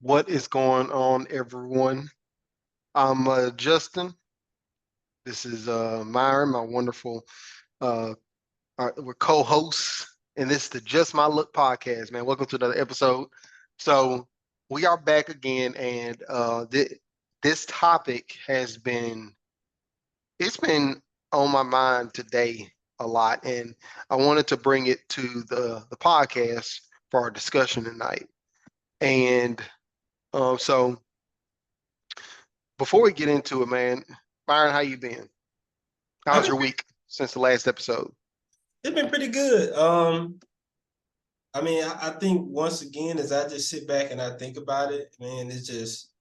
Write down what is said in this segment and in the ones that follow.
What is going on, everyone? I'm Justin. This is Myron, my wonderful uh, we're co-hosts, and this is the Just My Look podcast, man. Welcome to another episode. So we are back again, and this topic has been it's been on my mind today a lot, and I wanted to bring it to the podcast for our discussion tonight. And so before we get into it, man, Byron, how you been? I've How's been, your week since the last episode? it's been pretty good. I think once again, as I just sit back and I think about it, man, it's just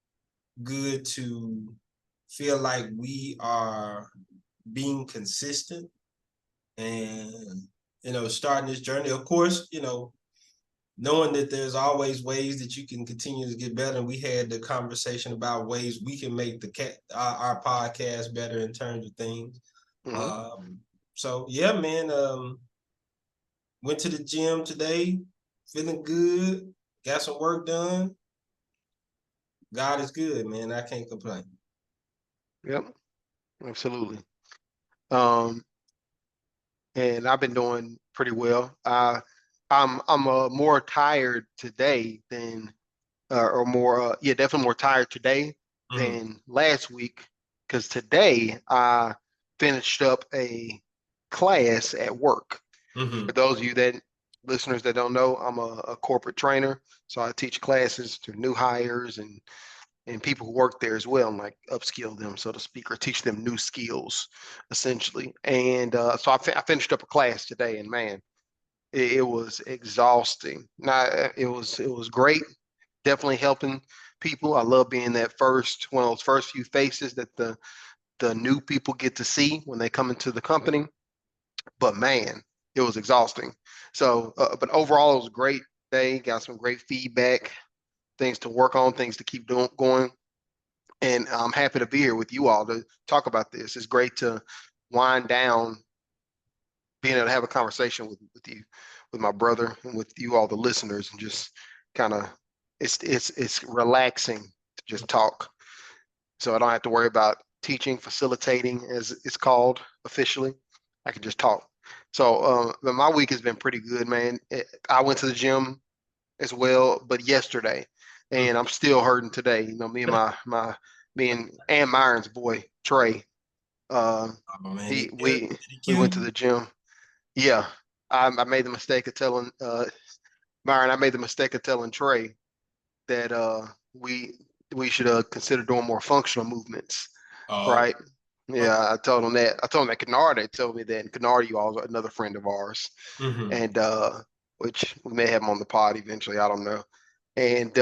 good to feel like we are being consistent and starting this journey. Of course, knowing that there's always ways that you can continue to get better. And we had the conversation about ways we can make our podcast better in terms of things. Hmm. So yeah, man. Went to the gym today, feeling good, got some work done. God is good, man. I can't complain. Yep, absolutely. Um, and I've been doing pretty well. I'm more tired today than or more yeah, definitely more tired today Mm-hmm. than last week because today I finished up a class at work. For Mm-hmm. those of you that listeners that don't know, I'm a corporate trainer, so I teach classes to new hires and people who work there as well, and like upskill them, so to speak, or teach them new skills, essentially. And so I finished up a class today, and man, it was exhausting. Now it was great, definitely helping people. I love being that first one of those first few faces that the new people get to see when they come into the company. But man, it was exhausting. So, but overall, it was a great day. Got some great feedback, things to work on, things to keep doing going. And I'm happy to be here with you all to talk about this. It's great to wind down, being able to have a conversation with you, with my brother, and with you all the listeners, and just kind of it's relaxing to just talk. So I don't have to worry about teaching, facilitating, as it's called officially. I can just talk. So but my week has been pretty good, man. I went to the gym as well, but yesterday, and I'm still hurting today. You know, me and Myron's boy Trey. Uh, Oh man, he did he we kill went to you? the gym. Yeah, I made the mistake of telling Myron. I made the mistake of telling Trey that we we should consider doing more functional movements, Oh, right? Yeah, I told him that. I told him that Kennard had told me that. And Kennard, you all, another friend of ours, mm-hmm. and which we may have him on the pod eventually. I don't know. And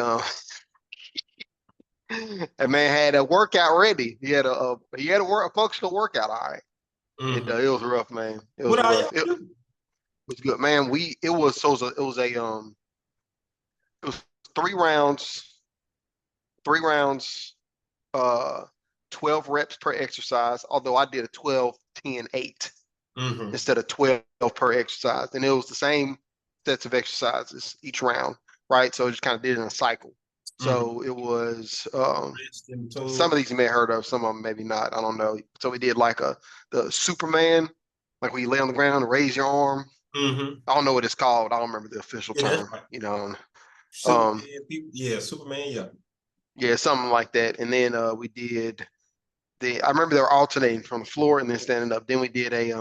that man had a workout ready. He had a functional workout. All right, and Mm-hmm. it was rough, man. It was What are rough. y'all It do? was good, man. It was 3 rounds, 3 rounds, uh, 12 reps per exercise. Although I did a 12, 10, 8 Mm-hmm. instead of 12 per exercise, and it was the same sets of exercises each round, right? So I just kind of did it in a cycle. Mm-hmm. So it was Rest in between. some of these you may have heard of, some of them maybe not. I don't know. So we did like the Superman, like when you lay on the ground and raise your arm. Mm-hmm. I don't know what it's called. I don't remember the official Yeah, that's term. right. You know, um, Superman people. Yeah, Superman. Yeah. yeah, something like that. And then we did the. I remember they were alternating from the floor and then standing up. Then we did a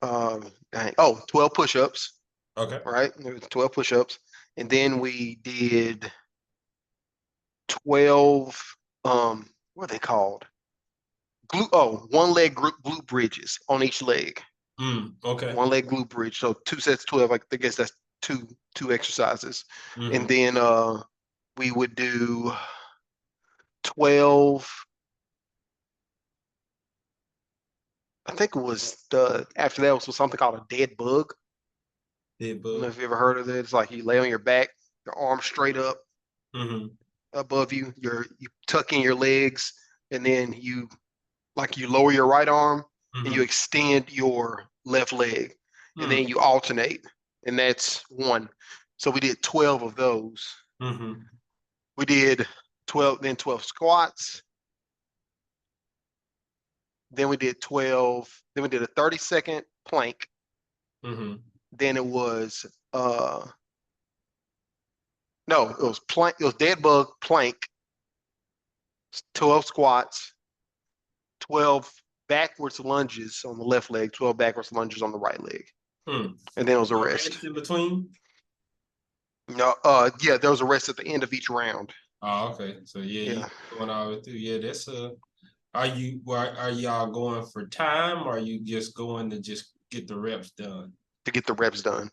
uh, 12 push-ups, Okay. right? There was 12 push-ups, and then we did 12. What are they called? One leg glute bridges on each leg. Okay. One leg glute bridge. So two sets, 12. I guess that's two exercises. Mm-hmm. And then we would do 12. I think it was the after that was something called a dead bug. Dead I don't know bug. if you ever heard of it. It's like you lay on your back, your arms straight up Mm-hmm. above you. You tuck in your legs, and then you lower your right arm and you Mm-hmm. extend your left leg, and Mm-hmm. then you alternate, and that's one. So we did 12 of those. Mm-hmm. We did 12 squats. Then we did 12. Then we did a 30-second plank. Mm-hmm. Then it was no, it was plank. It was dead bug plank. 12 squats. 12 backwards lunges on the left leg. 12 backwards lunges on the right leg. And then it was a No rest. in between. No, yeah, there was a rest at the end of each round. Oh, okay. So yeah, you Yeah, going all the way through. Yeah, that's are y'all going for time, or are you just going to just get the reps done? to get the reps done.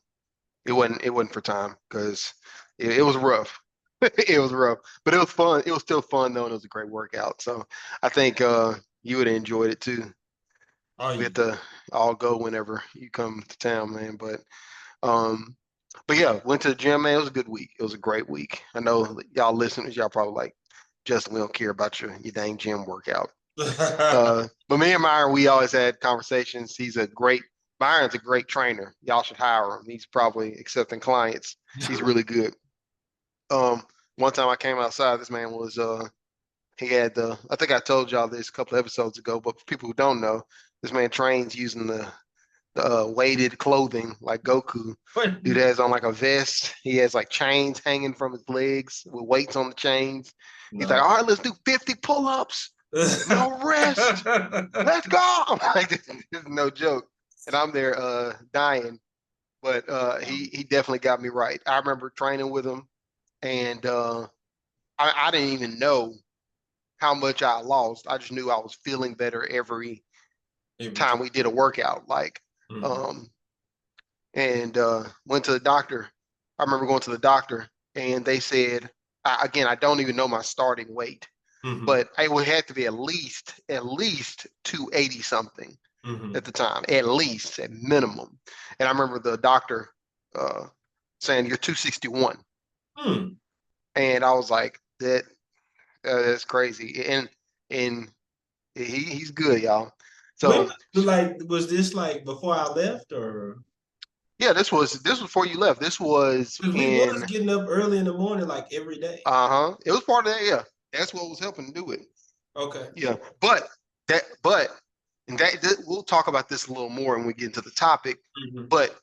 It Okay. wasn't for time because it was rough. It was rough, but it was fun. It was still fun though, and it was a great workout. So I think you would have enjoyed it too. Oh We have yeah. to all go whenever you come to town, man. Um, but yeah, went to the gym, man. It was a good week. It was a great week. I know y'all listeners, y'all probably like, Justin, we don't care about your dang gym workout. But me and Myron, we always had conversations. Myron's a great trainer. Y'all should hire him. He's probably accepting clients. He's really good. One time I came outside, this man was he had I think I told y'all this a couple of episodes ago, but for people who don't know, this man trains using the weighted clothing like Goku. What? Dude has on like a vest. He has like chains hanging from his legs with weights on the chains. He's like, No. all right, let's do 50 pull-ups. No rest. Let's go. I'm like, this is no joke. And I'm there dying. But he definitely got me right. I remember training with him, and I didn't even know how much I lost. I just knew I was feeling better every Every time time. we did a workout. Like, Mhm. um, and went to the doctor. I remember going to the doctor, and they said, again, I don't even know my starting weight, Mhm. but it would have to be at least 280 something Mhm. at the time, at least at minimum. And I remember the doctor uh, saying you're 261, Hmm. and I was like, that's crazy. And he's good, y'all. When So was this like before I left, or yeah, this was before you left. This was because we was in getting up early in the morning like every day? it was part of that. Yeah, that's what was helping do it. Okay. Yeah, but and that we'll talk about this a little more when we get into the topic. Mhm. But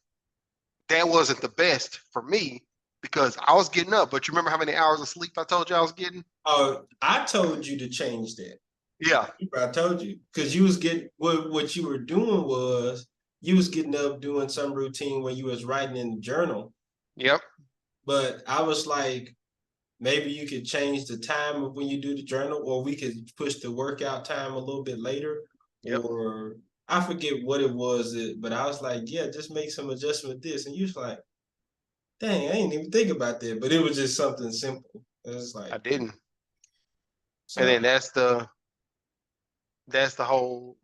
that wasn't the best for me because I was getting up. But you remember how many hours of sleep I told you I was getting? Oh, I told you to change that. Yeah. I told you because you was getting what you were doing was you was getting up doing some routine where you was writing in the journal, Yep. but I was like, maybe you could change the time of when you do the journal, or we could push the workout time a little bit later, Yep. or I forget what it was, but I was like, yeah, just make some adjustment with this, and you was like, dang, I didn't even think about that, but it was just something simple. It was I like, didn't. And so then that's the whole.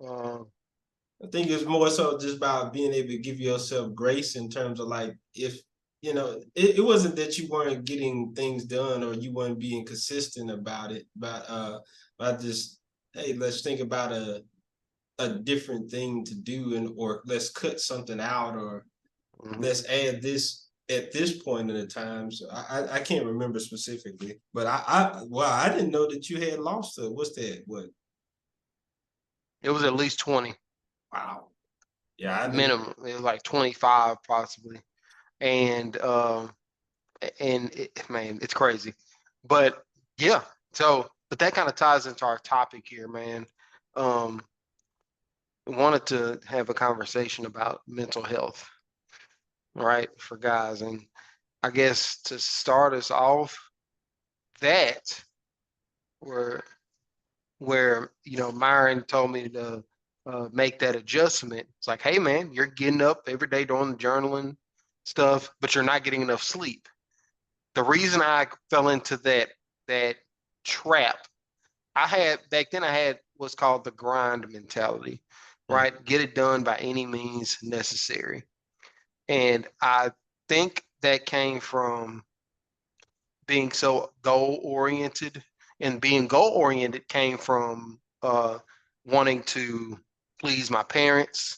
I think it's more so just about being able to give yourself grace in terms of like if it wasn't that you weren't getting things done or you weren't being consistent about it, but just hey, let's think about a different thing to do and or let's cut something out or Mhm. let's add this at this point in the time. So I can't remember specifically, but I didn't know that you had lost it. What's that? What? It was at least 20 Wow. Yeah, I didn't. minimum. It was like 25 possibly. And man, it's crazy. But yeah, but that kind of ties into our topic here, man. Um, I wanted to have a conversation about mental health, right, for guys. And I guess to start us off, that where Myron told me to make that adjustment. It's like, hey man, you're getting up every day doing the journaling stuff, but you're not getting enough sleep. The reason I fell into that trap, back then I had what's called the grind mentality, Mm, right? Get it done by any means necessary. And I think that came from being so goal oriented, and being goal oriented came from wanting to please my parents,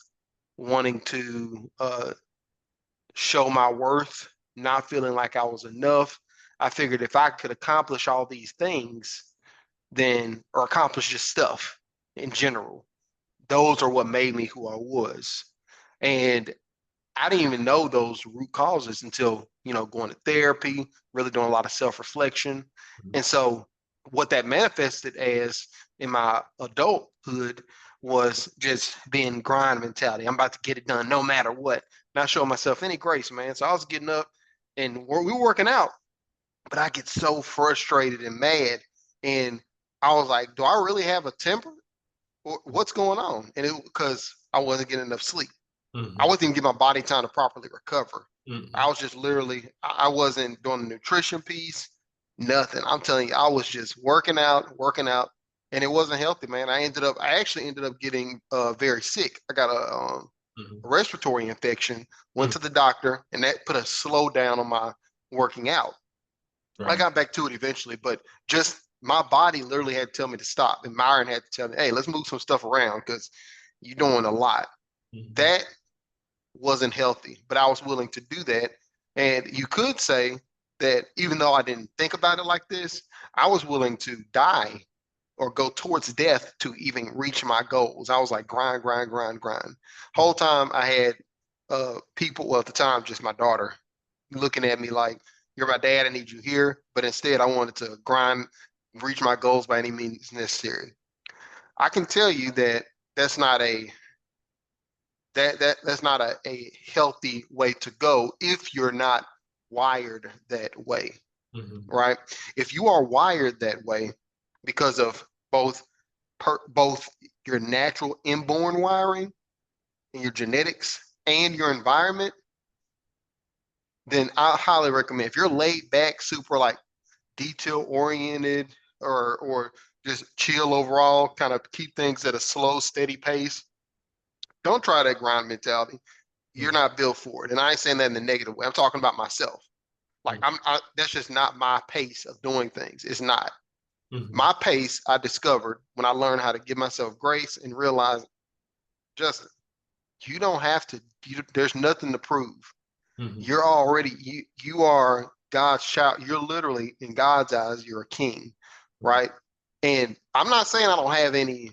wanting to show my worth, not feeling like I was enough. I figured if I could accomplish all these things, then, or accomplish just stuff in general, those are what made me who I was. And I didn't even know those root causes until, going to therapy, really doing a lot of self-reflection. And so what that manifested as in my adulthood was just being grind mentality. I'm about to get it done no matter what. Not showing myself any grace, man. So I was getting up and we were working out, but I get so frustrated and mad. And I was like, do I really have a temper? What's going on? And it because I wasn't getting enough sleep. Mm-hmm. I wasn't even giving my body time to properly recover. Mm-hmm. I was just literally, I wasn't doing the nutrition piece, nothing. I'm telling you, I was just working out, and it wasn't healthy, man. I actually ended up getting very sick. I got a respiratory infection, went to the doctor, and that put a slow down on my working out. Right. I got back to it eventually, but just my body literally had to tell me to stop. And Myron had to tell me, hey, let's move some stuff around because you're doing a lot. That wasn't healthy, but I was willing to do that. And you could say that even though I didn't think about it like this, I was willing to die or go towards death to even reach my goals. I was like grind, grind, grind, grind. Whole time I had people, well, at the time, just my daughter looking at me like, you're my dad, I need you here. But instead, I wanted to grind, reach my goals by any means necessary. I can tell you that that's not a that's not a healthy way to go if you're not wired that way, right? If you are wired that way because of both your natural inborn wiring and your genetics and your environment, then I highly recommend if you're laid back, super like detail oriented or just chill overall, kind of keep things at a slow, steady pace. Don't try that grind mentality. You're not built for it. And I ain't saying that in the negative way. I'm talking about myself. Like that's just not my pace of doing things. It's not. My pace I discovered when I learned how to give myself grace and realize, Justin, you don't have to, there's nothing to prove. You're already, you are God's child. You're literally, in God's eyes, you're a king, right? And I'm not saying I don't have any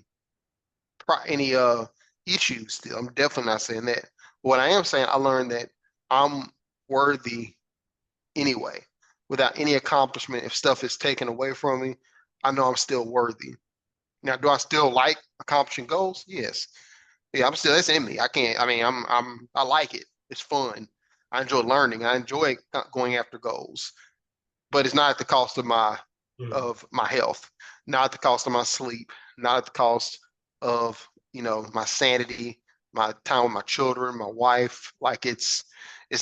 issues still. I'm definitely not saying that. What I am saying, I learned that I'm worthy anyway. Without any accomplishment, if stuff is taken away from me, I know I'm still worthy. Now, do I still like accomplishing goals? Yes. Yeah, I'm still, it's in me. I can't, I mean, I like it. It's fun. I enjoy learning. I enjoy going after goals, but it's not at the cost of my health, not at the cost of my sleep, not at the cost of, my sanity, my time with my children, my wife. Like it's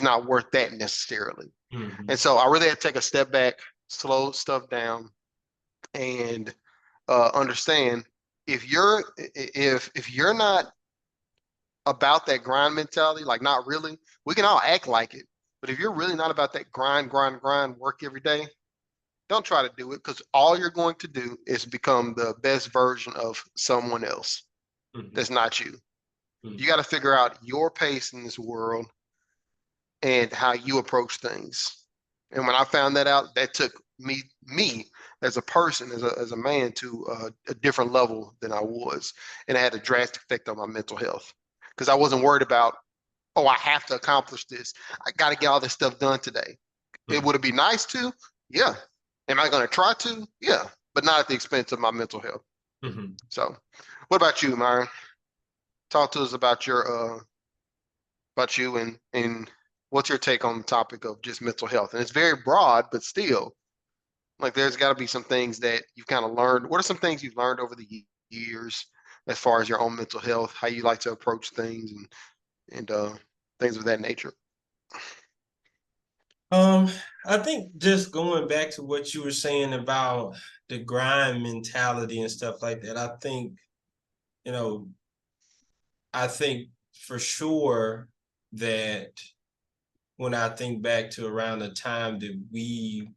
not worth that necessarily. And so I really had to take a step back, slow stuff down, and understand if you're not about that grind mentality, like not really, we can all act like it. But if you're really not about that grind, grind, grind, work every day, don't try to do it because all you're going to do is become the best version of someone else that's not you. You got to figure out your pace in this world and how you approach things. And when I found that out, that took me as a person, as a man, to a different level than I was, and it had a drastic effect on my mental health because I wasn't worried about, oh, I have to accomplish this. I got to get all this stuff done today. It would it be nice to? Yeah. Am I going to try to? Yeah, but not at the expense of my mental health. So, what about you, Myron? Talk to us about you and what's your take on the topic of just mental health? And it's very broad, but still, like there's got to be some things that you've kind of learned. What are some things you've learned over the years as far as your own mental health, how you like to approach things and things of that nature? I think just going back to what you were saying about the grind mentality and stuff like that, you know, I think for sure that when I think back to around the time that we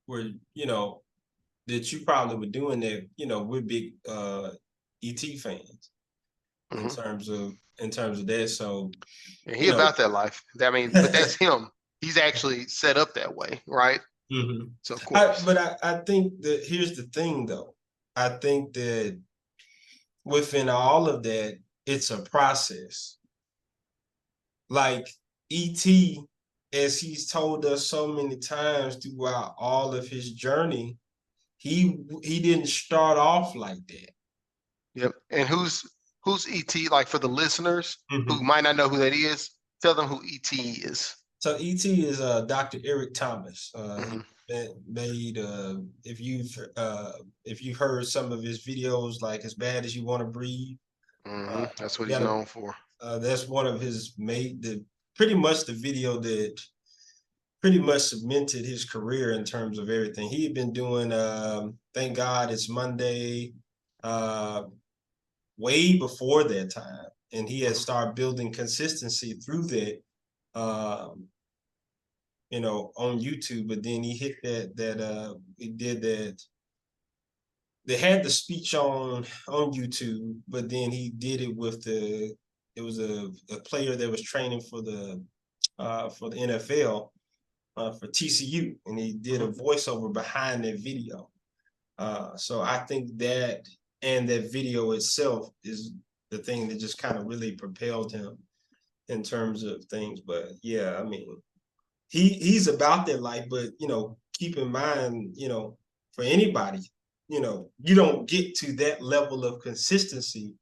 were, that you probably were doing that, we're big ET fans in terms of that. So, And he about that life. I mean, but that's him. He's actually set up that way, right? Mhm. So of course. I think that here's the thing though. I think that within all of that, it's a process. Like ET, as he's told us so many times throughout all of his journey, he didn't start off like that. Yep. And who's ET? Like for the listeners who Mhm. might not know who that is, tell them who ET is. So ET is Dr. Eric Thomas. He Hmm. made if you've heard some of his videos like As Bad as You Want to Breathe, That's what he's that known for. that's one of his pretty much the video that pretty much cemented his career in terms of everything. He had been doing Thank God It's Monday uh, way before that time. And he had Hmm. started building consistency through that, um, on YouTube. But then he hit he did that. They had the speech on YouTube, but then he did it with it was a player that was training for the NFL for TCU, and he did a Hmm. voiceover behind that video. So I think that and that video itself is the thing that just kind of really propelled him in terms of things. But yeah, I mean, he's about that life, but keep in mind, for anybody, you don't get to that level of consistency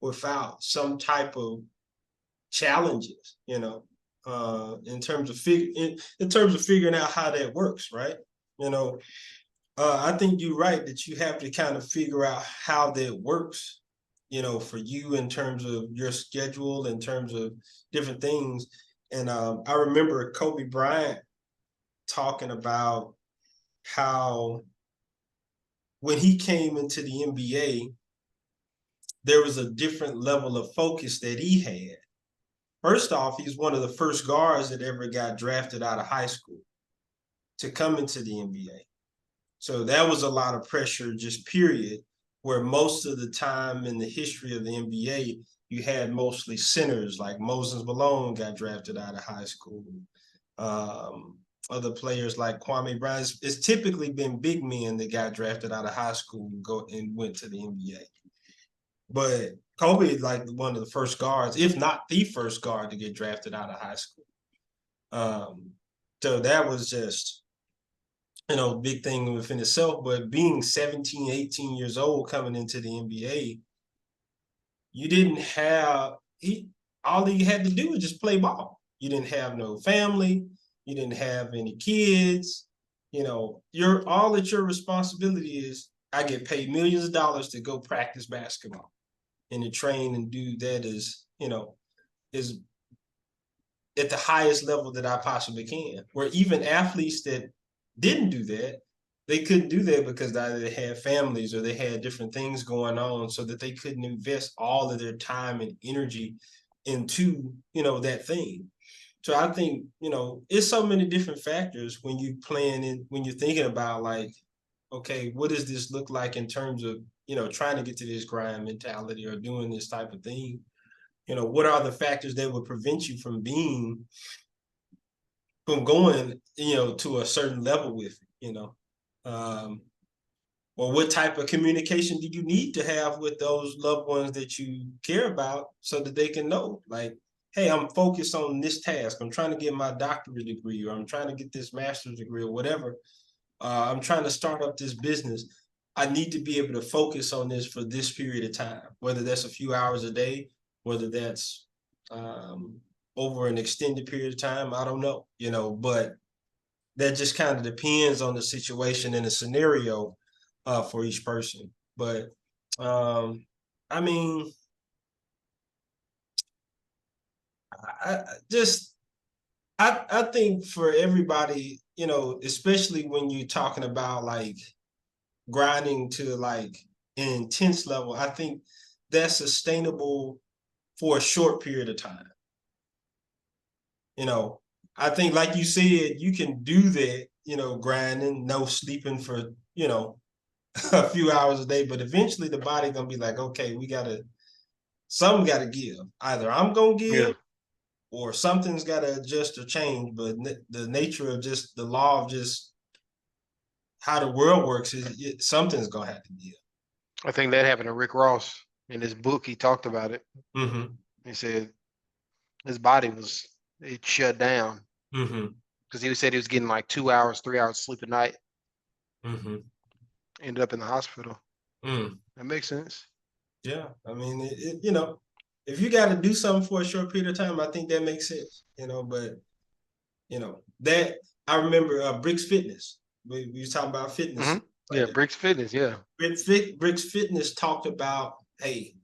without some type of challenges, in terms of figuring out how that works, right? You know, I think you're right that you have to kind of figure out how that works, for you in terms of your schedule, in terms of different things. And I remember Kobe Bryant talking about how when he came into the NBA, there was a different level of focus that he had. First off, he's one of the first guards that ever got drafted out of high school to come into the NBA. So that was a lot of pressure, just period, where most of the time in the history of the NBA, you had mostly centers like Moses Malone got drafted out of high school. Um, Other players like Kwame Brown, it's typically been big men that got drafted out of high school and went to the NBA. But Kobe is like one of the first guards, if not the first guard to get drafted out of high school. Um, so that was just big thing within itself. But being 17, 18 years old coming into the NBA, you didn't have all you had to do was just play ball. You didn't have no family, you didn't have any kids. All that your responsibility is, I get paid millions of dollars to go practice basketball and to train and do that is at the highest level that I possibly can. Where even athletes that didn't do that, they couldn't do that because either they had families or they had different things going on, so that they couldn't invest all of their time and energy into that thing. So I think it's so many different factors when you plan and when you're thinking about like, okay, what does this look like in terms of trying to get to this grind mentality or doing this type of thing. What are the factors that would prevent you from going to a certain level with um, or what type of communication do you need to have with those loved ones that you care about so that they can know, like, hey, I'm focused on this task, I'm trying to get my doctorate degree, or I'm trying to get this master's degree, or whatever. I'm trying to start up this business. I need to be able to focus on this for this period of time, whether that's a few hours a day, whether that's um, over an extended period of time. I don't know, but that just kind of depends on the situation and the scenario for each person. But I mean, I just I think for everybody, especially when you're talking about like grinding to like an intense level, I think that's sustainable for a short period of time. You know, I think like you said, you can do that, grinding, no sleeping for, a few hours a day, but eventually the body gonna be like, okay, something gotta give. Either I'm gonna Yeah. give or something's gotta adjust or change. But the nature of just the law of just how the world works is something's gonna have to give. I think that happened to Rick Ross in his book. He talked about it. Mm-hmm. He said his body it shut down Mm-hmm. because he said he was getting like 2 hours, 3 hours sleep a night. Mm-hmm. Ended up in the hospital. Mm. That makes sense. Yeah, I mean, if you got to do something for a short period of time, I think that makes sense. But that I remember Bricks Fitness. We were talking about fitness. Yeah, Bricks Fitness. Yeah. Bricks Fitness talked about, hey,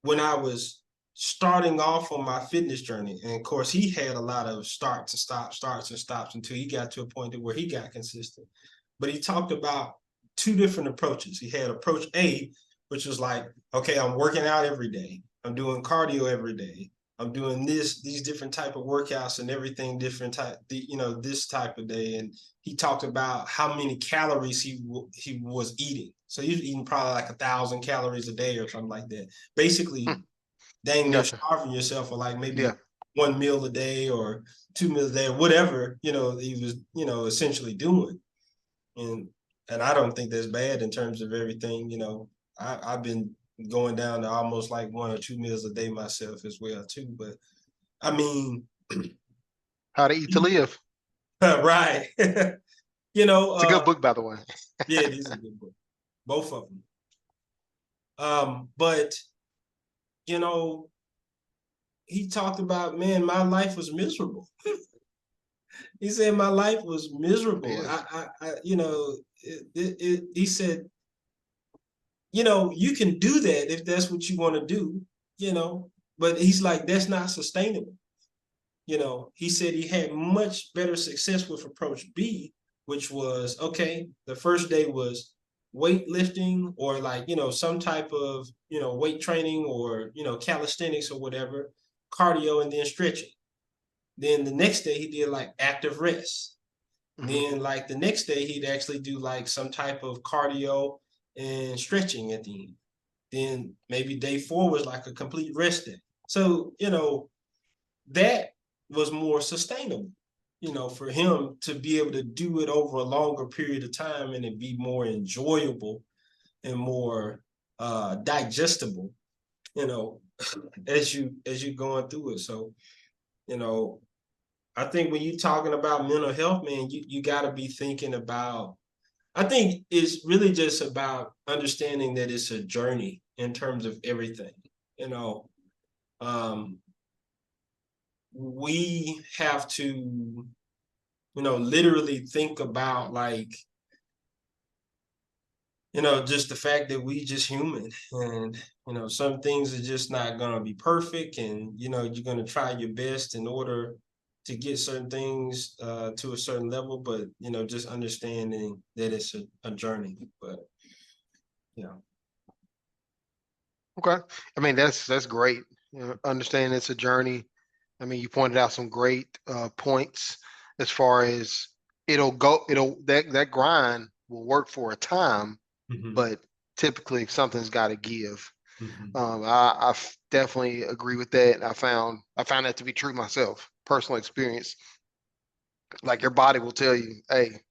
when I was starting off on my fitness journey, and of course he had a lot of starts and stops until he got to a point where he got consistent. But he talked about two different approaches. He had approach A, which was like, okay, I'm working out every day. I'm doing cardio every day. I'm doing these different type of workouts and everything different type, this type of day. And he talked about how many calories he was eating. So he was eating probably like 1,000 calories a day or something like that. Basically, dang near Gotcha. starving yourself for like maybe Yeah. one meal a day or 2 meals a day, or whatever, he was, essentially doing. And I don't think that's bad in terms of everything. I've been going down to almost like 1 or 2 meals a day myself as well too. But I mean, How to Eat to Live. right. It's a good book, by the way. Yeah, it is a good book. Both of them. But he talked about, man, my life was miserable. He said my life was miserable. He said, you can do that if that's what you want to do, but he's like, that's not sustainable. He said he had much better success with approach B, which was, okay, the first day was weightlifting or like, some type of, weight training or, calisthenics or whatever, cardio, and then stretching. Then the next day he did like active rest. Then like the next day he'd actually do like some type of cardio and stretching at the end. Then maybe day 4 was like a complete rest day. So, that was more sustainable, for him to be able to do it over a longer period of time and it be more enjoyable and more digestible, as you going through it. So, I think when you're talking about mental health, man, you got to be thinking about, I think it's really just about understanding that it's a journey in terms of everything. Um, we have to, literally think about like, just the fact that we just human and, some things are just not going to be perfect. And, you're going to try your best in order to get certain things to a certain level, but, just understanding that it's a journey. But, yeah. Okay. I mean, that's great. Understand it's a journey. I mean, you pointed out some great points as far as that grind will work for a time, Mm-hmm. but typically something's got to give. Mm-hmm. I definitely agree with that. I found that to be true myself, personal experience. Like your body will tell you, hey,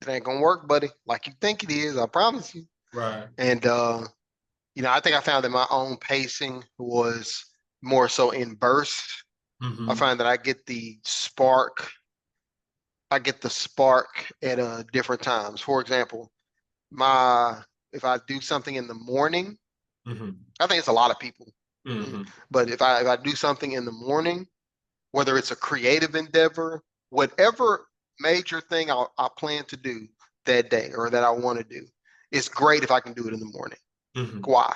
it ain't gonna work, buddy, like you think it is, I promise you. Right. And I think I found that my own pacing was more so in bursts. I Mm-hmm. find that I get the spark at different times. For example, my if I do something in the morning, Mm-hmm. I think it's a lot of people. Mm-hmm. But if I do something in the morning, whether it's a creative endeavor, whatever major thing I plan to do that day or that I want to do, it's great if I can do it in the morning. Mm-hmm. Why?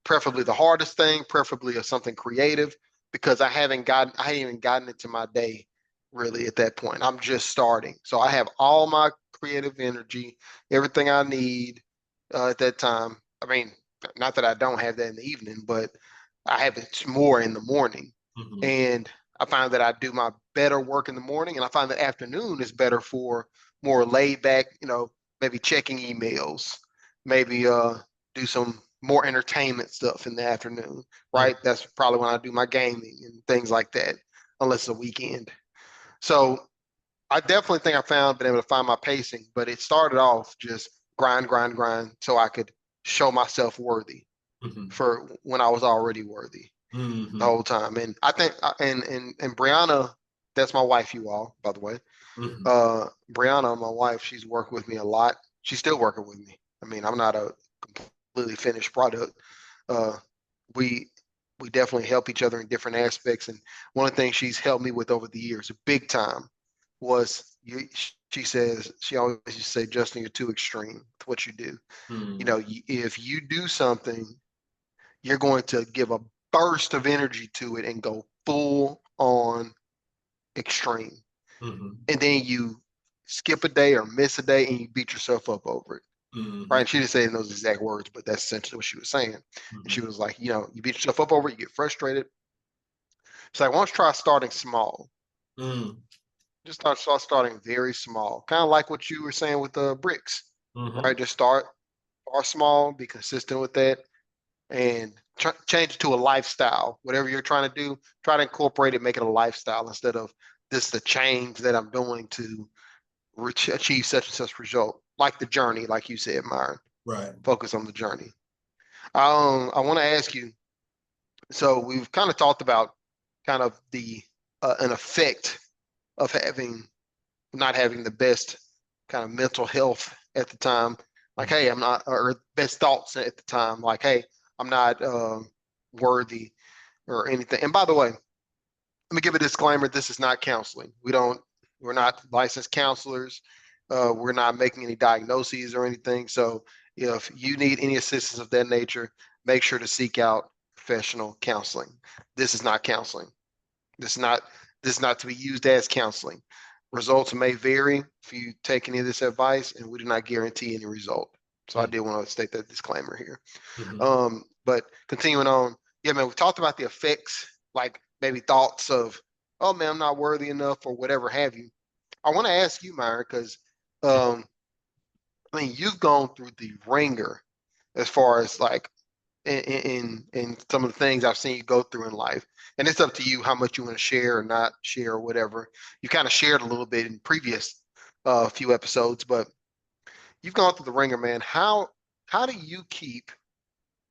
Preferably the hardest thing, preferably something creative, because I hadn't even gotten into my day really at that point. I'm just starting. So I have all my creative energy, everything I need at that time. I mean, not that I don't have that in the evening, but I have it more in the morning. Mm-hmm. And I find that I do my better work in the morning, and I find that afternoon is better for more laid back, maybe checking emails, maybe do some more entertainment stuff in the afternoon, right? That's probably when I do my gaming and things like that, unless it's a weekend. So I definitely think been able to find my pacing, but it started off just grind, grind, grind, so I could show myself worthy Mm-hmm. for when I was already worthy the Mm-hmm. whole time. And I think, and Brianna, that's my wife, you all, by the way. Mm-hmm. Brianna, my wife, she's worked with me a lot. She's still working with me. I mean, I'm not a completely finished product. Uh, we we definitely help each other in different aspects. And one of the things she's helped me with over the years, big time, was she says she always used to say, Justin, you're too extreme with what you do. You Mm-hmm. know, if you do something, you're going to give a burst of energy to it and go full on extreme. Mm-hmm. And then you skip a day or miss a day and you beat yourself up over it. Right. Mm-hmm. And she didn't say in those exact words, but that's essentially what she was saying. And Mm-hmm. she was like, you beat yourself up over it, you get frustrated. It's like, why don't you try starting small? Mm-hmm. Just start starting very small, kind of like what you were saying with the bricks, Mm-hmm. right? Just start small, be consistent with that, and change it to a lifestyle. Whatever you're trying to do, try to incorporate it, make it a lifestyle instead of this the change that I'm doing to achieve such and such result. Like the journey, like you said, Myron. Right. Focus on the journey. I want to ask you. So we've kind of talked about kind of the an effect of not having the best kind of mental health at the time. Like, Mm-hmm. hey, I'm not, or best thoughts at the time. Like, hey, I'm not worthy or anything. And by the way, let me give a disclaimer: this is not counseling. We're not licensed counselors. We're not making any diagnoses or anything. So if you need any assistance of that nature, make sure to seek out professional counseling. This is not counseling. This is not this is not to be used as counseling. Results may vary if you take any of this advice, and we do not guarantee any result. So I did want to state that disclaimer here. Mm-hmm. But continuing on, yeah, man, we've talked about the effects, like maybe thoughts of, oh man, I'm not worthy enough or whatever have you. I want to ask you, Myron, because um, I mean, you've gone through the ringer as far as like in some of the things I've seen you go through in life. And it's up to you how much you want to share or not share or whatever. You kind of shared a little bit in previous few episodes, but you've gone through the ringer, man. How do you keep,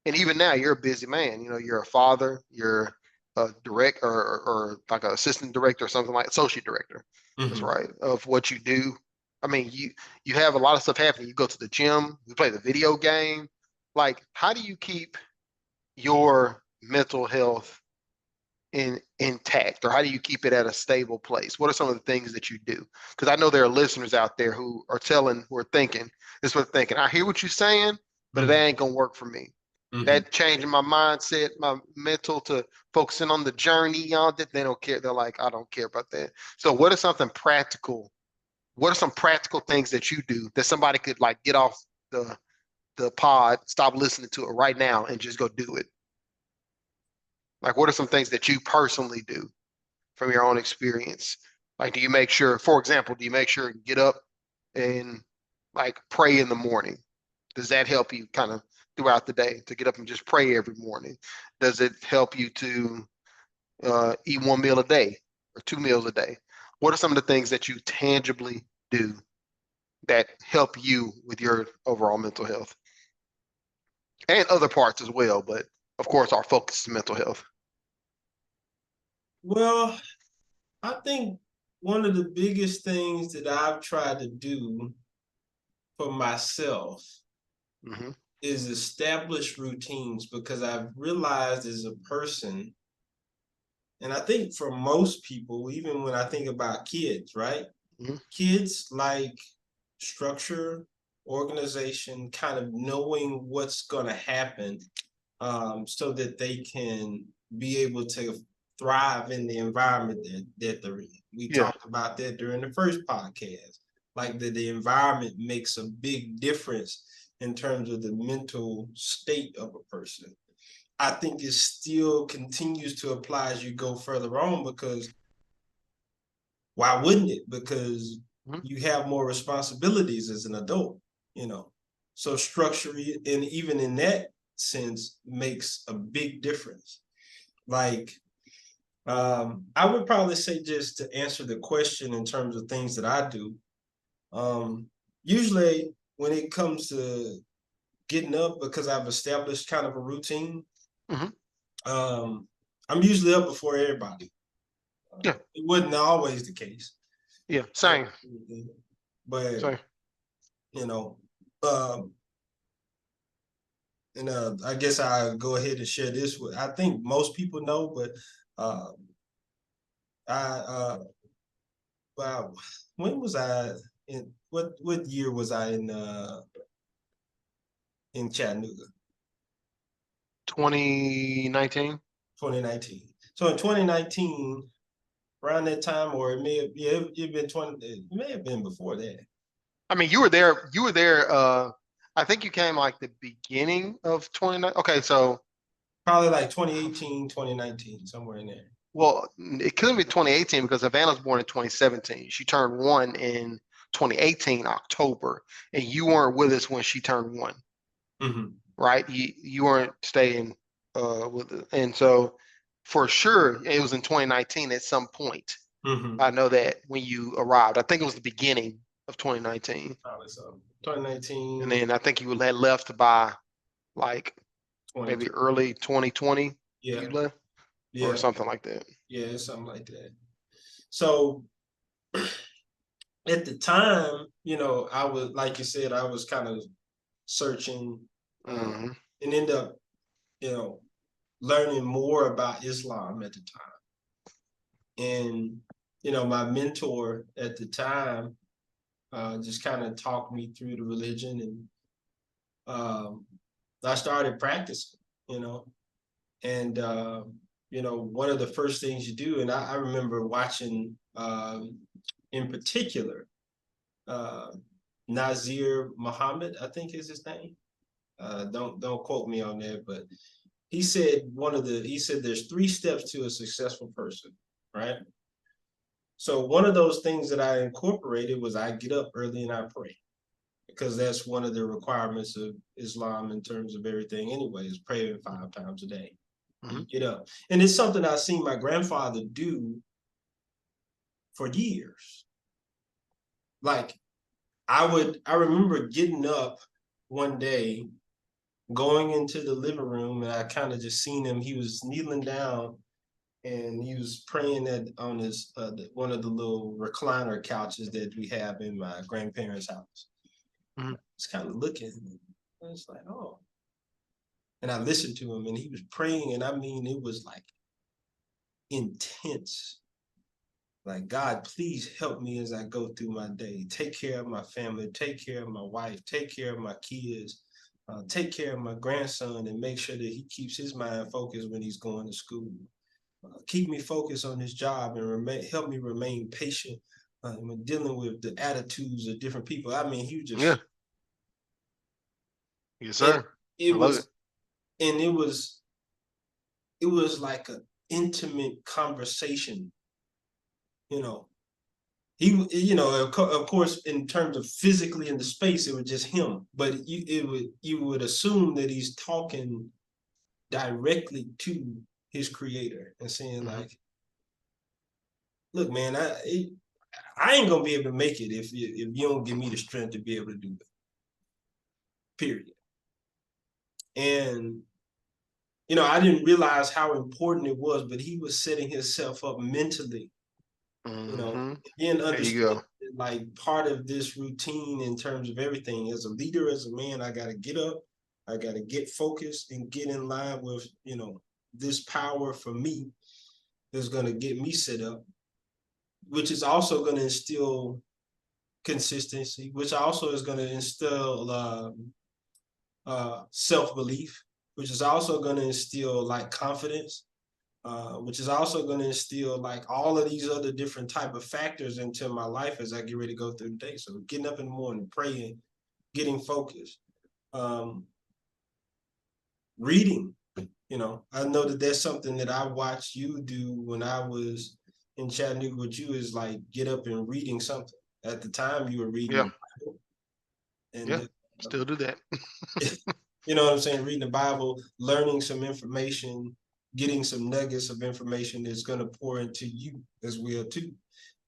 and even now you're a busy man, you're a father, you're a direct or like an assistant director or something like associate director. That's Mm-hmm. right. Of what you do. I mean, you have a lot of stuff happening. You go to the gym, you play the video game. Like, how do you keep your mental health intact, or how do you keep it at a stable place? What are some of the things that you do? Because I know there are listeners out there who are thinking this, what thinking. I hear what you're saying, but it Mm-hmm. ain't gonna work for me. Mm-hmm. That changing my mindset, my mental to focusing on the journey, y'all. That they don't care. They're like, I don't care about that. So, what are something practical? What are some practical things that you do that somebody could like get off the pod, stop listening to it right now, and just go do it? Like, what are some things that you personally do from your own experience? Like, do you make sure, for example, do you make sure to get up and like pray in the morning? Does that help you kind of throughout the day to get up and just pray every morning? Does it help you to eat one meal a day or two meals a day? What are some of the things that you tangibly do that help you with your overall mental health and other parts as well? But of course, our focus is mental health. Well, I think one of the biggest things that I've tried to do for myself Mm-hmm. is establish routines because I've realized as a person, and I think for most people, even when I think about kids, right? Mm-hmm. Kids like structure, organization, kind of knowing what's going to happen so that they can be able to thrive in the environment that they're in. We Yeah. talked about that during the first podcast, like that the environment makes a big difference in terms of the mental state of a person. I think it still continues to apply as you go further on because why wouldn't it? Because Mm-hmm. you have more responsibilities as an adult, you know. So structure, and even in that sense, makes a big difference. Like I would probably say, just to answer the question in terms of things that I do. Usually when it comes to getting up, because I've established kind of a routine, Hmm. I'm usually up before everybody. Yeah. It wasn't always the case, Yeah. but Same. but Same. you know, um, and I guess I go ahead and share this with. I think most people know, but uh, I wow, when was I in? What year was I in Chattanooga? 2019. 2019. So in 2019, around that time, or it may have, yeah, it been 20. It may have been before that. I mean, you were there. You were there. I think you came like the beginning of 2019. Okay, so Probably like 2018, 2019, somewhere in there. well, it couldn't be 2018 because Havana was born in 2017. She turned one in 2018 October, and you weren't with us when she turned one, Mm-hmm. right? You weren't staying with us, and so for sure it was in 2019 at some point. Mm-hmm. I know that when you arrived, I think it was the beginning of 2019, Probably so. and 2019, then I think you had left by like maybe 2020. early 2020. Yeah, You left or yeah, something like that. yeah, something like that. So at the time, I was, like you said, I was kind of searching, Hmm. and end up, you know, learning more about Islam at the time. And, my mentor at the time just kind of talked me through the religion, and I started practicing, you know, and, one of the first things you do, and I remember watching in particular, uh, Nazir Muhammad, I think is his name. Don't quote me on that, but he said there's 3 steps to a successful person, right? So one of those things that I incorporated was I get up early and I pray, because that's one of the requirements of Islam in terms of everything anyway, is praying 5 times a day. Hmm. You get up. And it's something I've seen my grandfather do for years. Like I remember getting up one day, going into the living room, and I kind of just seen him. He was kneeling down and he was praying on his one of the little recliner couches that we have in my grandparents' house. Hmm. It's kind of looking, and it's like, oh. And I listened to him, and he was praying, and I mean, it was like intense. Like, God, please help me as I go through my day. Take care of my family, take care of my wife, take care of my kids, take care of my grandson, and make sure that he keeps his mind focused when he's going to school. Keep me focused on his job, and help me remain patient when dealing with the attitudes of different people. I mean, he Yeah. just, Yes, and sir. I it love it. was, and it was like an intimate conversation, you know. Of course, in terms of physically in the space, it was just him. But you would assume that he's talking directly to his creator and saying Hmm. like, "Look, man, I ain't gonna be able to make it if you don't give me the strength to be able to do it. Period." And I didn't realize how important it was, but he was setting himself up mentally, Hmm. then There you understand go. that, like, part of this routine in terms of everything, as a leader, as a man, I got to get up, I got to get focused and get in line with, this power for me that's going to get me set up, which is also going to instill consistency, which also is going to instill self-belief, which is also going to instill like confidence, which is also going to instill like all of these other different type of factors into my life as I get ready to go through the day. So getting up in the morning, praying, getting focused, um, reading. I know that that's something that I watched you do when I was in Chattanooga with you, is like get up and reading something. At the time, you were reading Yeah. the Bible, Yeah. and Still do that. you know what I'm saying, reading the Bible, learning some information, getting some nuggets of information that's going to pour into you as well too.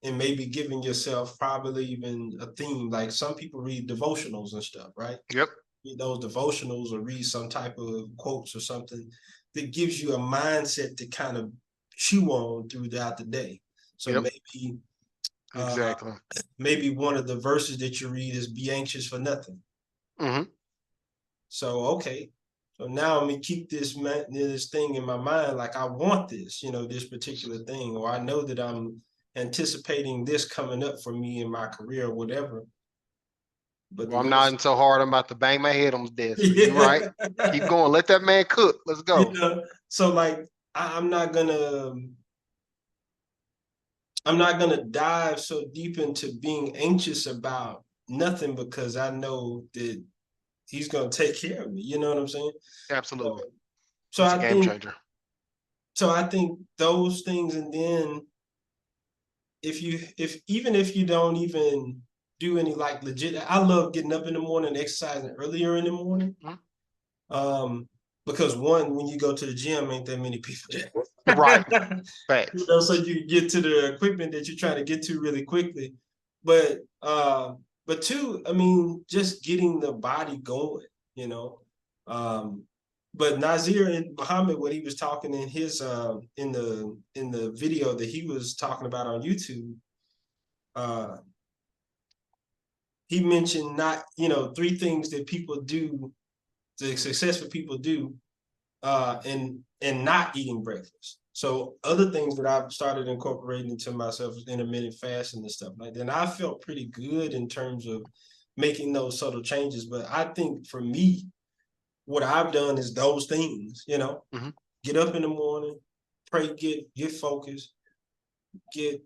And maybe giving yourself probably even a theme. Like some people read devotionals and stuff, right? Yep. Read those devotionals or read some type of quotes or something that gives you a mindset to kind of chew on throughout the day. So Yep. uh, Exactly. maybe one of the verses that you read is "Be anxious for nothing." Mm-hmm. So okay, so now I'm gonna keep this thing in my mind, like I want this, this particular thing, or I know that I'm anticipating this coming up for me in my career or whatever. But the Well, I'm Lord, nodding so hard, I'm about to bang my head on the desk. But you're right. yeah, Keep going. Let that man cook. Let's go. So like I'm not gonna dive so deep into being anxious about nothing because I know that He's gonna take care of me. You know what I'm saying? Absolutely. So, so That's a I game think changer. so I think those things, and then if even if you don't even do any like legit, I love getting up in the morning, exercising earlier in the morning. Mhm. Um, because one, when you go to the gym, ain't that many people Right. there. Facts. So you get to the equipment that you're trying to get to really quickly. But but two, I mean, just getting the body going, you know. Um, but Nazir and Muhammad, when he was talking in his in the video that he was talking about on YouTube, uh, he mentioned not, three things that people do, the successful people do, and not eating breakfast. So other things that I've started incorporating into myself is intermittent fasting and stuff like that. And I felt pretty good in terms of making those subtle changes. But I think for me, what I've done is those things, Mm-hmm. get up in the morning, pray, get focused, get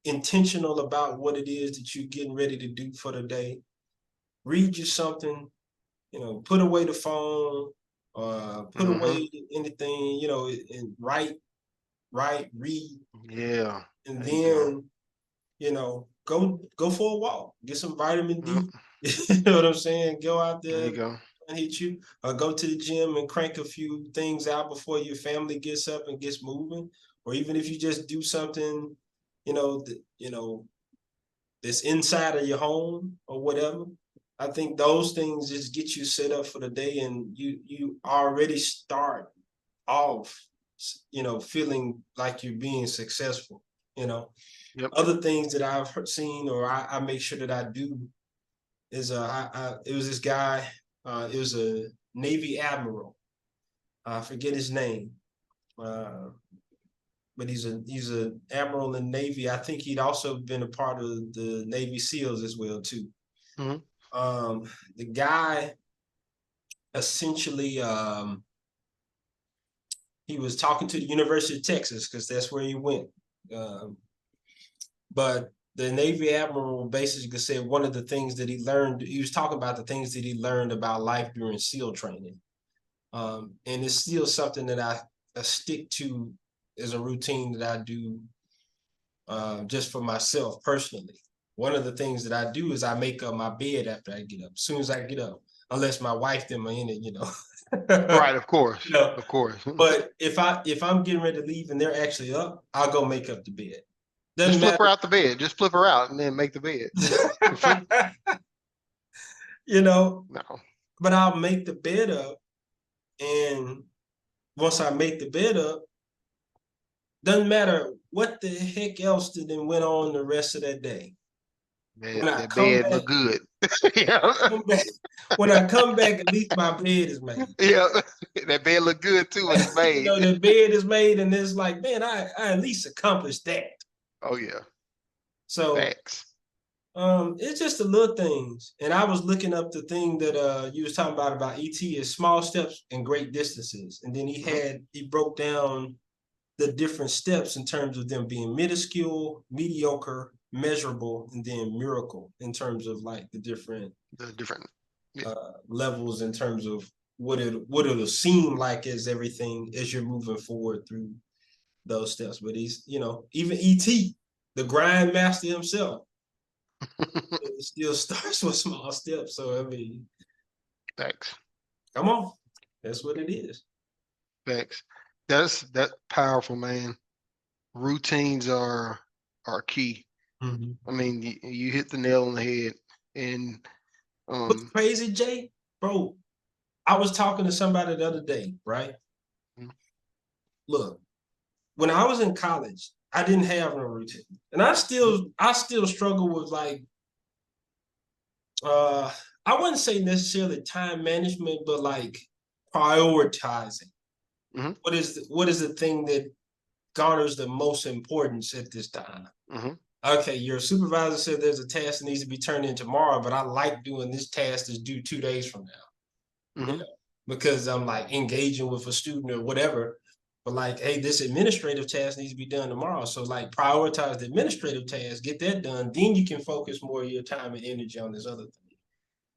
intentional about what it is that you're getting ready to do for the day. Read you something, put away the phone, put Mm-hmm. away anything, and read, Yeah. and There you go. then, go for a walk, get some vitamin Yep. D. You know what I'm saying? Go out There there you go. and hit you, or go to the gym and crank a few things out before your family gets up and gets moving. Or even if you just do something, that's inside of your home or whatever. I think those things just get you set up for the day, and you already start off, feeling like you're being successful. You know, Yep. other things that I've seen, or I make sure that I do is it was this guy, it was a Navy admiral. I forget his name. Uh, but he's a admiral in the Navy. I think he'd also been a part of the Navy SEALs as well too. Mm-hmm. The guy essentially, he was talking to the University of Texas because that's where he went. Um, but the Navy admiral basically said one of the things that he learned, he was talking about the things that he learned about life during SEAL training. And it's still something that I stick to as a routine that I do, just for myself personally. One of the things that I do is I make up my bed after I get up, as soon as I get up, unless my wife them are in it. Right. Of course. You know, Of course. but if I'm getting ready to leave and they're actually up, I'll go make up the bed. Just Doesn't flip her matter. out the bed. Just flip her out and then make the bed. Flip. you know, No. but I'll make the bed up, and once I make the bed up, doesn't matter what the heck else that then went on the rest of that day. That, When I that come bed back, look good. Yeah. when I come back, at least my bed is made. Yeah. That bed look good too when it's made. The bed is made, and it's like, man, I at least accomplished that. Oh yeah. So Facts. it's just the little things. And I was looking up the thing that you was talking about ET is small steps and great distances. And then Mm-hmm. he broke down the different steps in terms of them being minuscule, mediocre, measurable, and then miracle in terms of like the different The different. Yeah. levels in terms of what it'll seem like as everything as you're moving forward through those steps. But he's, even ET, the grind master himself, it still starts with small steps. So I mean, Facts. come on, that's what it is. Facts. That's powerful, man. Routines are key. Mhm. I mean, you hit the nail on the head. And What's crazy, Jay? Bro, I was talking to somebody the other day, right? mm, Look, when I was in college, I didn't have no routine. And I still struggle with like uh I wouldn't say necessarily time management, but like prioritizing. mhm, What is the thing that garners the most importance at this time? mhm, Okay, your supervisor said there's a task that needs to be turned in tomorrow, but I like doing this task that's due 2 days from now, you mhm, know, because I'm like engaging with a student or whatever. But like, hey, this administrative task needs to be done tomorrow. So like prioritize the administrative task, get that done. Then you can focus more of your time and energy on this other thing.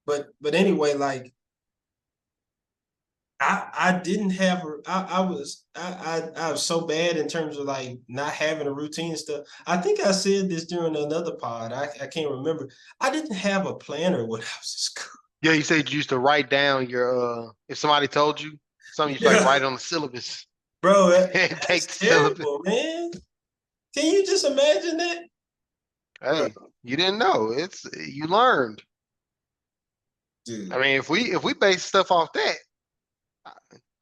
But anyway, like I didn't have I was so bad in terms of like not having a routine and stuff. I think I said this during another pod. I can't remember. I didn't have a planner when I was in school. Yeah, you said you used to write down your if somebody told you something, you used to like Yeah, write on the syllabus bro, and take the that's syllabus. terrible, man. Can you just imagine that, bro? Hey, you didn't know. It's you learned. I Dude. mean, if we base stuff off that,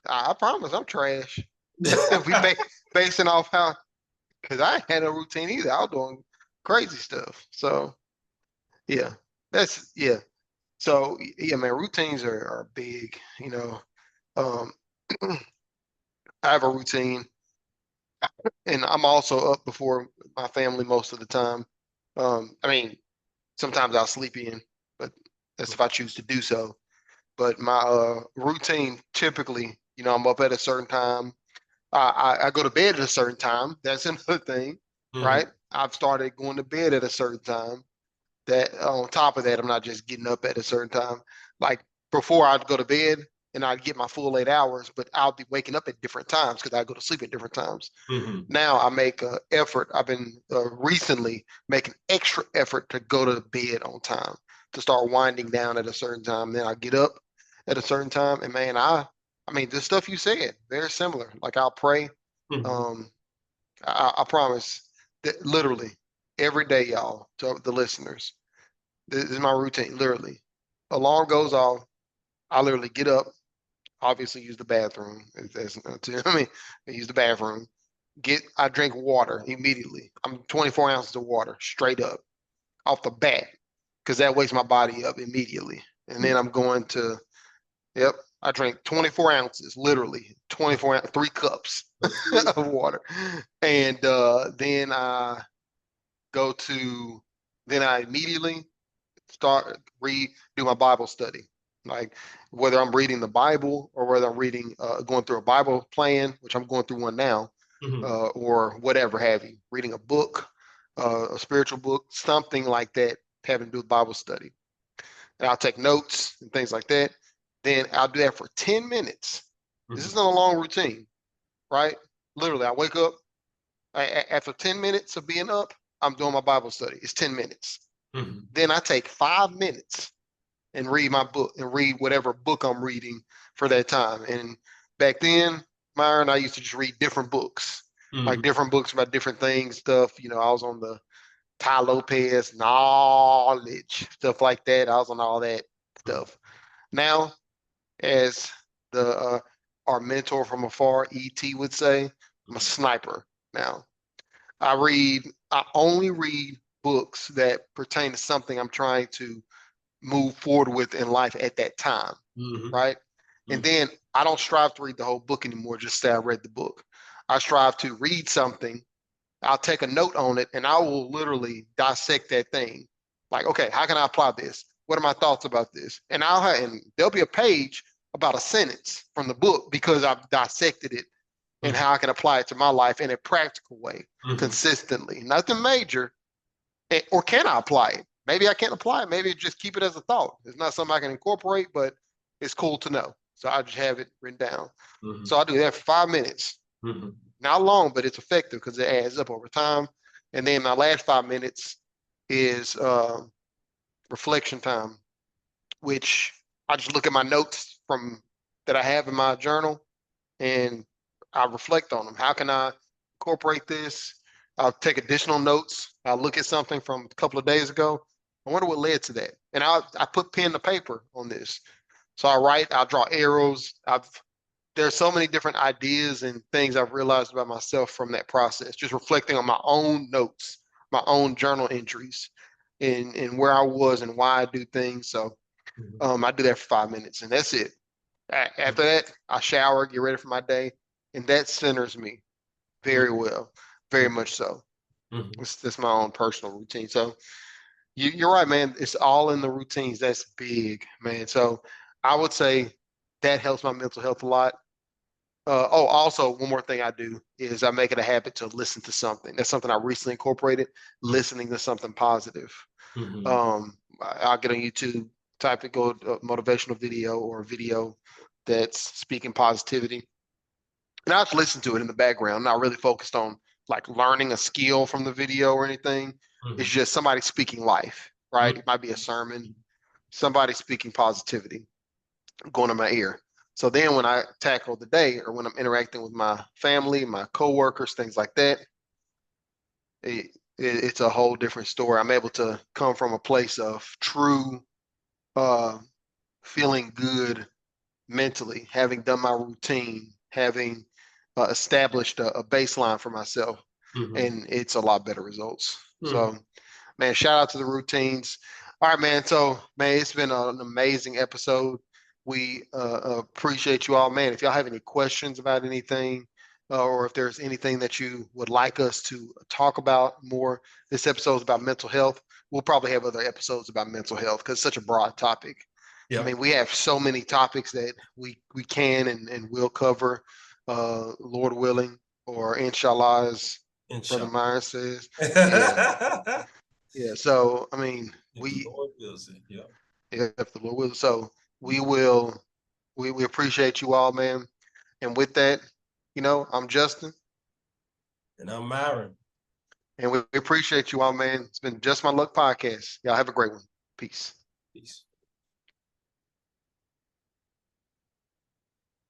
I promise I'm trash. If we basing off how, because I ain't had no routine either. I was doing crazy stuff. So yeah, yeah. So yeah, man, routines are big. Um, I have a routine, and I'm also up before my family most of the time. I mean, sometimes I'll sleep in, but that's if I choose to do so. But my routine typically, I'm up at a certain time. I go to bed at a certain time. That's another thing, Mhm. right? I've started going to bed at a certain time. That on top of that, I'm not just getting up at a certain time. Like before, I'd go to bed and I'd get my full 8 hours, but I'll be waking up at different times because I go to sleep at different times. Mhm. Now I make an effort. I've been recently making extra effort to go to bed on time, to start winding down at a certain time. Then I get up at a certain time, and man, I mean, the stuff you said, very similar. Like I'll pray. Mhm. Um, I promise that literally every day, y'all, to the listeners, this is my routine. Literally, alarm goes off. I literally get up. Obviously, use the bathroom. I mean, I use the bathroom. I drink water immediately. I'm 24 ounces of water straight up off the bat because that wakes my body up immediately. And then I'm going to, yep, I drink 24 ounces, literally 24, 3 cups Okay. of water. And then go to, then I immediately do my Bible study. Like whether I'm reading the Bible or whether I'm going through a Bible plan, which I'm going through one now, Mhm. or whatever have you, reading a book, a spiritual book, something like that, having to do with Bible study. And I'll take notes and things like that. Then I'll do that for 10 minutes. This Mhm. isn't a long routine, right? Literally, I wake up. After 10 minutes of being up, I'm doing my Bible study. It's 10 minutes. Mhm. Then I take 5 minutes and read my book and read whatever book I'm reading for that time. And back then, Myron, I used to just read different books, like Mhm. different books about different things, stuff. I was on the Ty Lopez knowledge, stuff like that. I was on all that stuff. Now, as the our mentor from afar, ET would say, I'm a sniper now. I only read books that pertain to something I'm trying to move forward with in life at that time, Mhm. right? And Mhm. then I don't strive to read the whole book anymore, just say I read the book. I strive to read something, I'll take a note on it, and I will literally dissect that thing. Like, okay, how can I apply this? What are my thoughts about this? And there'll be a page about a sentence from the book because I've dissected it and Mhm. how I can apply it to my life in a practical way, Mhm. consistently. Nothing major, or can I apply it? Maybe I can't apply it. Maybe just keep it as a thought. It's not something I can incorporate, but it's cool to know. So I just have it written down. So Mhm. I do that for 5 minutes. Mhm. Not long, but it's effective because it adds up over time. And then my last 5 minutes is reflection time, which I just look at my notes from that I have in my journal, and I reflect on them. How can I incorporate this? I'll take additional notes. I'll look at something from a couple of days ago. I wonder what led to that. And I put pen to paper on this. So I write, I'll draw arrows. There's so many different ideas and things I've realized about myself from that process, just reflecting on my own notes, my own journal entries, and where I was and why I do things. So I do that for 5 minutes and that's it. After that, I shower, get ready for my day, and that centers me very well, very much so. That's my own personal routine. So you're right, man. It's all in the routines. That's big, man. So I would say that helps my mental health a lot. Also, one more thing I do is I make it a habit to listen to something. That's something I recently incorporated, listening to something positive. I'll get on YouTube, type it, go motivational video or a video that's speaking positivity. And I just listen to it in the background, not really focused on like learning a skill from the video or anything. It's just somebody speaking life, right? It might be a sermon, somebody speaking positivity going in my ear. So then when I tackle the day or when I'm interacting with my family, my coworkers, things like that, it's a whole different story. I'm able to come from a place of true uh, feeling good mentally, having done my routine, having established a baseline for myself, and it's a lot better results. So, man, shout out to the routines. All right, man. So, man, it's been an amazing episode. We appreciate you all, man. If y'all have any questions about anything, or if there's anything that you would like us to talk about more, this episode is about mental health. We'll probably have other episodes about mental health because it's such a broad topic. I mean, we have so many topics that we can and will cover, Lord willing, or inshallah, as Brother Myers says. Yeah. Yeah. So, I mean, if the Lord wills it, if the Lord will. So we will, we appreciate you all, man. And with that, I'm Justin. And I'm Myron. And we appreciate you all, man. It's been Just My Luck Podcast. Y'all have a great one. Peace. Peace.